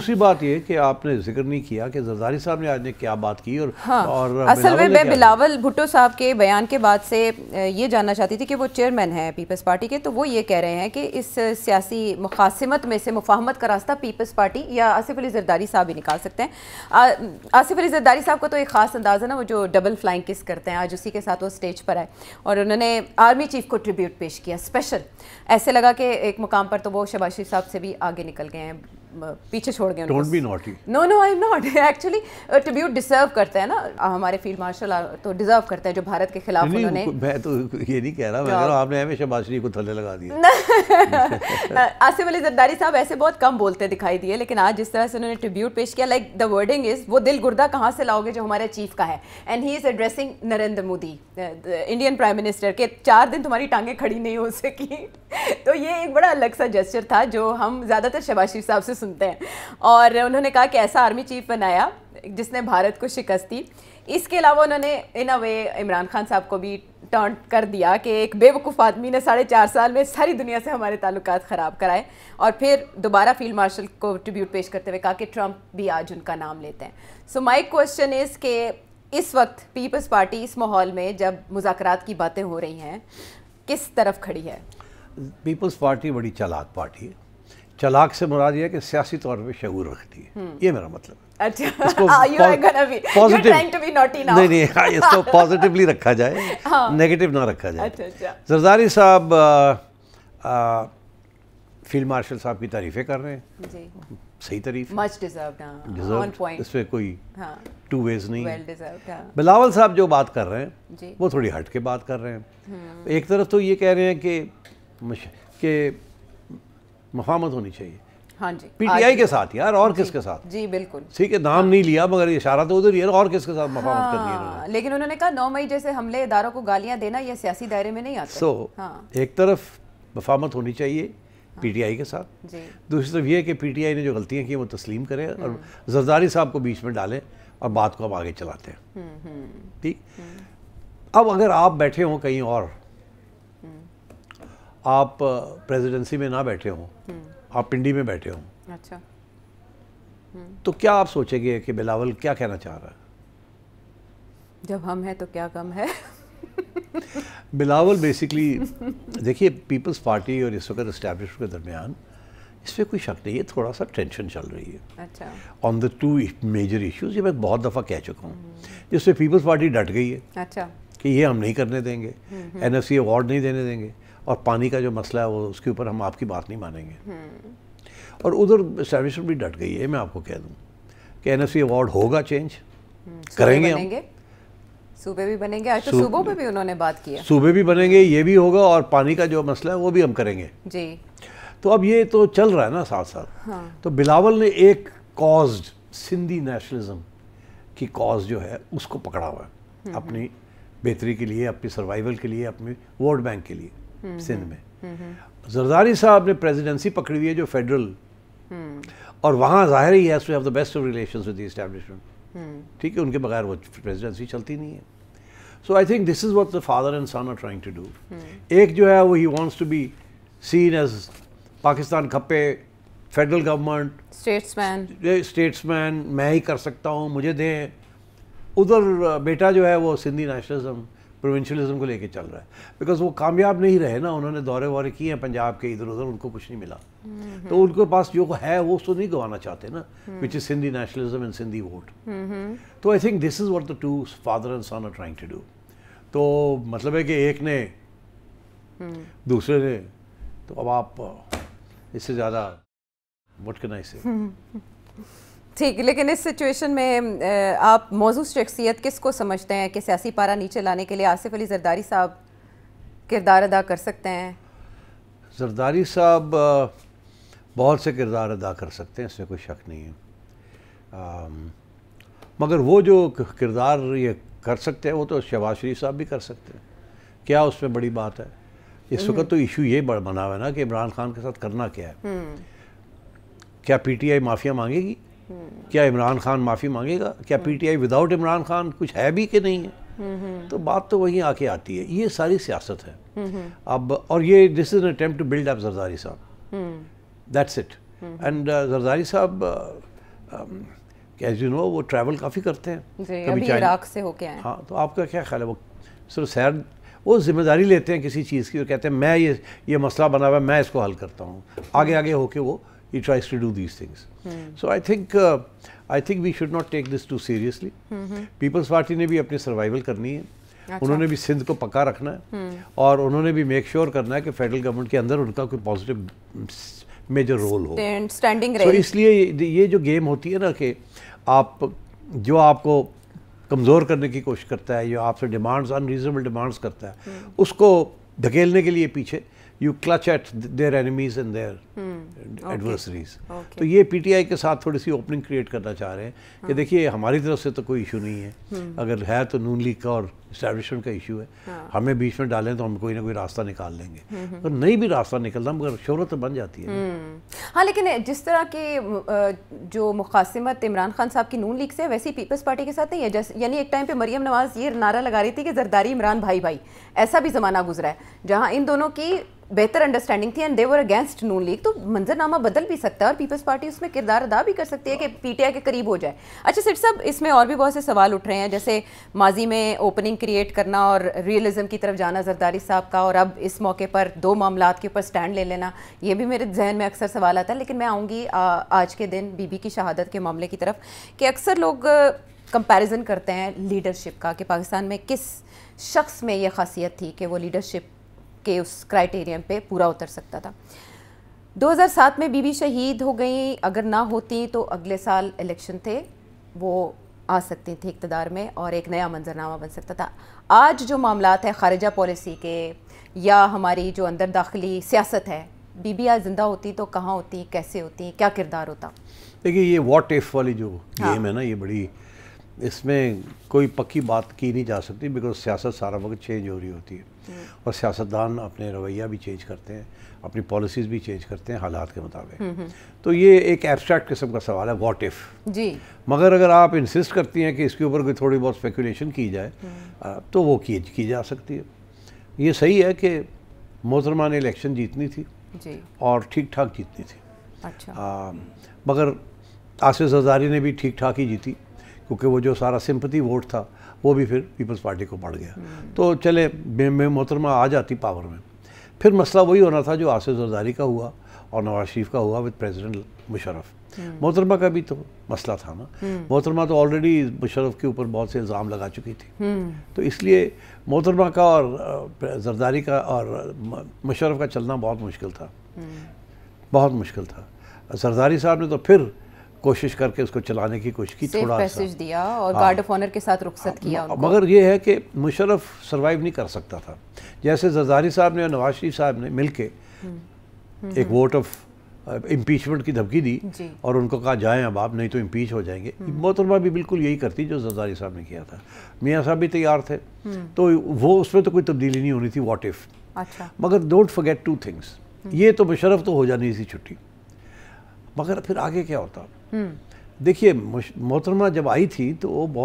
دوسری بات یہ کہ آپ نے ذکر نہیں کیا کہ زرداری صاحب نے آج نے کیا بات کی اور اصل میں بلاول بھٹو صاحب کے بیان کے بعد سے یہ جاننا چاہتی تھی کہ وہ چیئرمین ہیں پیپلز پارٹی کے، تو وہ یہ کہہ رہے ہیں کہ اس سیاسی مقاسمت میں سے مفاہمت کا راستہ پیپلز پارٹی یا آصف علی زرداری صاحب ہی نکال سکتے ہیں۔ آصف علی زرداری صاحب کو تو ایک خاص انداز ہے نا، وہ جو ڈبل فلائنگ کس کرتے ہیں، آج اسی کے ساتھ وہ اسٹیج پر آئے اور انہوں نے آرمی چیف کو ٹریبیوٹ پیش کیا اسپیشل۔ ایسے لگا کہ ایک مقام پر تو وہ شہباز شریف صاحب سے بھی آگے نکل گئے ہیں، پیچھے چھوڑ گئے۔ Don't be naughty. No I am not, actually tribute deserve کرتے ہیں نا ہمارے فیلڈ مارشل، تو ڈیزرو کرتے ہیں جو بھارت کے خلاف انہوں نے۔ میں تو یہ نہیں کہہ رہا، میں کہہ رہا ہوں آپ نے ہمیشہ شہباز شریف کو تھلے لگا دیا۔ آصف علی زرداری صاحب ایسے بہت کم بولتے دکھائی دیے، لیکن آج جس طرح سے انہوں نے ٹریبیوٹ پیش کیا، لائک دا ورڈنگ از وہ دل گردہ کہاں سے لاؤ گے جو ہمارے چیف کا ہے، and he is addressing Narendra Modi Indian prime minister کہ 4 دن تمہاری ٹانگیں کھڑی نہیں ہو سکی۔ تو یہ ایک بڑا الگ سا جسچر تھا جو ہم زیادہ تر شہباز شریف صاحب سے سنتے ہیں، اور انہوں نے کہا کہ ایسا آرمی چیف بنایا جس نے بھارت کو شکست دی۔ اس کے علاوہ انہوں نے ان اے وے عمران خان صاحب کو بھی ٹرن کر دیا کہ ایک بے وقوف آدمی نے 4.5 سال میں ساری دنیا سے ہمارے تعلقات خراب کرائے، اور پھر دوبارہ فیلڈ مارشل کو ٹریبیوٹ پیش کرتے ہوئے کہا کہ ٹرمپ بھی آج ان کا نام لیتے ہیں۔ سو مائی کوشچن از کہ اس وقت پیپلز پارٹی اس ماحول میں جب مذاکرات کی باتیں ہو رہی ہیں کس طرف کھڑی ہے؟ پیپلز پارٹی بڑی چالاک پارٹی ہے۔ چالاک سے مراد یہ ہے کہ سیاسی طور پہ شعور رکھتی ہے، یہ میرا مطلب ہے۔ نہیں، اس کو پازیٹیولی رکھا جائے، نیگیٹو نہ رکھا جائے۔ زرداری صاحب فیلڈ مارشل صاحب کی تعریفیں کر رہے ہیں، صحیح تعریف، اس پہ کوئی ٹو ویز نہیں ہے۔ بلاول صاحب جو بات کر رہے ہیں وہ تھوڑی ہٹ کے بات کر رہے ہیں۔ ایک طرف تو یہ کہہ رہے ہیں کہ مفاہمت ہونی چاہیے پی ٹی آئی کے ساتھ، یار اور کس کے ساتھ؟ جی بالکل ٹھیک ہے، نام نہیں لیا مگر اشارہ تو ادھر ہی ہے، اور کس کے ساتھ مفاہمت کرنی ہے انہوں نے؟ لیکن انہوں نے کہا 9 مئی جیسے حملے اداروں کو گالیاں دینا یہ سیاسی دائرے میں نہیں آتا۔ سو ایک طرف مفاہمت ہونی چاہیے پی ٹی آئی کے ساتھ، دوسری طرف یہ کہ پی ٹی آئی نے جو غلطیاں کی وہ تسلیم کرے اور زرداری صاحب کو بیچ میں ڈالیں اور بات کو ہم آگے چلاتے ہیں۔ ٹھیک، اب اگر آپ بیٹھے ہوں کہیں اور، آپ پریزیڈنسی میں نہ بیٹھے ہوں، آپ پنڈی میں بیٹھے ہوں، اچھا، تو کیا آپ سوچیں گے کہ بلاول کیا کہنا چاہ رہا ہے؟ جب ہم ہیں تو کیا کم ہے؟ بلاول بیسکلی دیکھیے پیپلز پارٹی اور اس وقت اسٹیبلشمنٹ کے درمیان اس پہ کوئی شک نہیں ہے، تھوڑا سا ٹینشن چل رہی ہے اچھا آن دا 2 میجر ایشوز۔ یہ میں بہت دفعہ کہہ چکا ہوں، جس پہ پیپلز پارٹی ڈٹ گئی ہے اچھا کہ یہ ہم نہیں کرنے دیں گے، این ایف سی ایوارڈ نہیں دینے دیں گے، اور پانی کا جو مسئلہ ہے وہ اس کے اوپر ہم آپ کی بات نہیں مانیں گے، اور ادھر اسٹیبلشمنٹ بھی ڈٹ گئی ہے۔ میں آپ کو کہہ دوں کہ این ایف سی ایوارڈ ہوگا، چینج کریں گے، ہم صوبے بھی بنیں گے، آج تو صوبوں پہ بھی انہوں نے بات کی ہے، صوبے بھی بنیں گے، یہ بھی ہوگا، اور پانی کا جو مسئلہ ہے وہ بھی ہم کریں گے جی۔ تو اب یہ تو چل رہا ہے نا ساتھ ساتھ۔ تو بلاول نے ایک کازڈ سندھی نیشنلزم کی کاز جو ہے اس کو پکڑا ہوا ہے اپنی بہتری کے لیے، اپنی سروائیول کے لیے، اپنے ووٹ بینک کے لیے سندھ میں۔ زرداری صاحب نے پریزیڈنسی پکڑی ہوئی ہے جو فیڈرل، اور وہاں ظاہر ہی has to have the best of relations with the establishment, ٹھیک ہے، ان کے بغیر وہ پریزیڈنسی چلتی نہیں ہے۔ So I think this is what the father and son are trying to do. ایک جو ہے وہ ہی wants to be seen as Pakistan کھپے، فیڈرل گورنمنٹ، اسٹیٹس مین، میں ہی کر سکتا ہوں، مجھے دیں۔ ادھر بیٹا جو ہے وہ سندھی نیشنلزم، پروونشلزم کو لے کے چل رہا ہے، بیکاز وہ کامیاب نہیں رہے نا، انہوں نے دورے وورے کیے ہیں پنجاب کے ادھر ادھر، ان کو کچھ نہیں ملا، تو ان کے پاس جو ہے وہ اس کو نہیں گوانا چاہتے نا، which is Sindhi nationalism and Sindhi vote. تو I think this is what the 2 father and son are trying to do. تو مطلب ہے کہ ایک نے دوسرے نے، تو اب آپ اس سے زیادہ what can I say؟ ٹھیک، لیکن اس سچویشن میں آپ موضوع شخصیت کس کو سمجھتے ہیں کہ سیاسی پارا نیچے لانے کے لیے آصف علی زرداری صاحب کردار ادا کر سکتے ہیں؟ زرداری صاحب بہت سے کردار ادا کر سکتے ہیں، اس میں کوئی شک نہیں ہے، مگر وہ جو کردار یہ کر سکتے ہیں وہ تو شہباز شریف صاحب بھی کر سکتے ہیں، کیا اس میں بڑی بات ہے؟ اس وقت تو ایشو یہ بنا ہوا ہے نا کہ عمران خان کے ساتھ کرنا کیا ہے۔ کیا پی ٹی آئی معافیا مانگے گی؟ کیا عمران خان معافی مانگے گا؟ کیا P T I without Imran Khan کچھ ہے بھی کہ نہیں ہے؟ تو بات تو وہیں آ کے آتی ہے، یہ ساری سیاست ہے اب، اور یہ this is an attempt to build up Zardari صاحب، دیٹس اٹ۔ اینڈ زرداری صاحب کہ ایز یو نو وہ ٹریول کافی کرتے ہیں. جی ابھی عراق سے ہو کے آئے. ہاں تو آپ کا کیا خیال ہے وہ صرف سیر وہ ذمہ داری لیتے ہیں کسی چیز کی اور کہتے ہیں میں یہ مسئلہ بنا ہوا ہے میں اس کو حل کرتا ہوں, آگے ہو کے وہ he tries to do these things. So I think we should not take this too seriously. People's Party نے بھی اپنی سروائیول کرنی ہے, انہوں نے بھی سندھ کو پکا رکھنا ہے اور انہوں نے بھی میک شیور کرنا ہے کہ فیڈرل گورنمنٹ کے اندر ان کا کوئی پازیٹیو میجر رول ہو. تو اس لیے یہ جو گیم ہوتی ہے نا کہ جو آپ کو کمزور کرنے کی کوشش کرتا ہے, جو آپ سے ڈیمانڈز انریزنیبل ڈیمانڈز کرتا ہے, اس کو دھکیلنے کے لیے پیچھے you clutch at their enemies and their adversaries. تو یہ پی ٹی آئی کے ساتھ تھوڑی سی اوپننگ کریٹ کرنا چاہ رہے ہیں کہ دیکھیے ہماری طرف سے تو کوئی ایشو نہیں ہے, اگر ہے تو نون لیگ کا اور اسٹیبلشمنٹ کا ایشو ہے, ہمیں بیچ میں ڈالیں تو ہم کوئی نہ کوئی راستہ نکال لیں گے. اگر نہیں بھی راستہ نکلتا مگر شہرت تو بن جاتی ہے. ہاں لیکن جس طرح کے جو مخاصمت عمران خان صاحب کی نون لیگ سے ویسی پیپلز پارٹی کے ساتھ نہیں ہے. یعنی ایک ٹائم پہ مریم نواز یہ نعرہ لگا رہی تھی کہ زرداری عمران بھائی بھائی, ایسا بھی زمانہ گزرا ہے جہاں ان دونوں کی بہتر انڈرسٹینڈنگ تھی and they were against Noon League. تو منظرنامہ بدل بھی سکتا ہے اور پیپلز پارٹی اس میں کردار ادا بھی کر سکتی ہے کہ پی ٹی آئی کے قریب ہو جائے. اچھا سیٹ صاحب, اس میں اور بھی بہت سے سوال اٹھ رہے ہیں, جیسے ماضی میں اوپننگ کریٹ کرنا اور ریئلزم کی طرف جانا زرداری صاحب کا, اور اب اس موقع پر دو معاملات کے اوپر سٹینڈ لے لینا, یہ بھی میرے ذہن میں اکثر سوال آتا ہے. لیکن میں آؤں گی آج کے دن بی بی کی شہادت کے معاملے کی طرف کہ اکثر لوگ کمپیریزن کرتے ہیں لیڈرشپ کا کہ پاکستان میں کس شخص میں یہ خاصیت تھی کہ وہ لیڈرشپ کہ اس کرائٹیرین پہ پورا اتر سکتا تھا. 2007 میں بی بی شہید ہو گئیں, اگر نہ ہوتی تو اگلے سال الیکشن تھے, وہ آ سکتی تھی اقتدار میں اور ایک نیا منظرنامہ بن سکتا تھا. آج جو معاملات ہیں خارجہ پالیسی کے یا ہماری جو اندر داخلی سیاست ہے, بی بی آج زندہ ہوتی تو کہاں ہوتی, کیسے ہوتی, کیا کردار ہوتا؟ دیکھیے یہ واٹ ایف والی جو گیم ہے نا, یہ بڑی, اس میں کوئی پکی بات کی نہیں جا سکتی بیکاز سیاست سارا وقت چینج ہو رہی ہوتی ہے اور سیاستدان اپنے رویہ بھی چینج کرتے ہیں, اپنی پالیسیز بھی چینج کرتے ہیں حالات کے مطابق. تو یہ ایک ایبسٹریکٹ قسم کا سوال ہے واٹ ایف. جی مگر اگر آپ انسسٹ کرتی ہیں کہ اس کے اوپر کوئی تھوڑی بہت اسپیکولیشن کی جائے تو وہ کی جا سکتی ہے. یہ صحیح ہے کہ محترمہ نے الیکشن جیتنی تھی جی اور ٹھیک ٹھاک جیتنی تھی. اچھا مگر آصف زرداری نے بھی ٹھیک ٹھاک ہی جیتی کیونکہ وہ جو سارا سمپتی ووٹ تھا وہ بھی پھر پیپلز پارٹی کو پڑ گیا. تو چلے محترمہ آ جاتی پاور میں, پھر مسئلہ وہی ہونا تھا جو آصف زرداری کا ہوا اور نواز شریف کا ہوا وتھ پریزیڈنٹ مشرف. محترمہ کا بھی تو مسئلہ تھا نا, محترمہ تو آلریڈی مشرف کے اوپر بہت سے الزام لگا چکی تھی, تو اس لیے محترمہ کا اور زرداری کا اور مشرف کا چلنا بہت مشکل تھا, بہت مشکل تھا. زرداری صاحب نے تو پھر کوشش کر کے اس کو چلانے کی کوشش کی, تھوڑا پیسج دیا اور گارڈ آف آنر کے ساتھ رخصت کیا. مگر یہ ہے کہ مشرف سروائیو نہیں کر سکتا تھا. جیسے زرداری صاحب نے اور نواز شریف صاحب نے مل کے ایک ووٹ آف امپیچمنٹ کی دھمکی دی اور ان کو کہا جائیں اب آپ, نہیں تو امپیچ ہو جائیں گے. محترمہ بھی بالکل یہی کرتی جو زرداری صاحب نے کیا تھا. میاں صاحب بھی تیار تھے, تو وہ اس میں تو کوئی تبدیلی نہیں ہونی تھی واٹ ایف. مگر ڈونٹ فرگیٹ ٹو تھنگس, یہ تو مشرف تو ہو جانی تھی چھٹی, مگر پھر آگے کیا ہوتا. دیکھیے محترمہ جب آئی تھی تو وہ بہت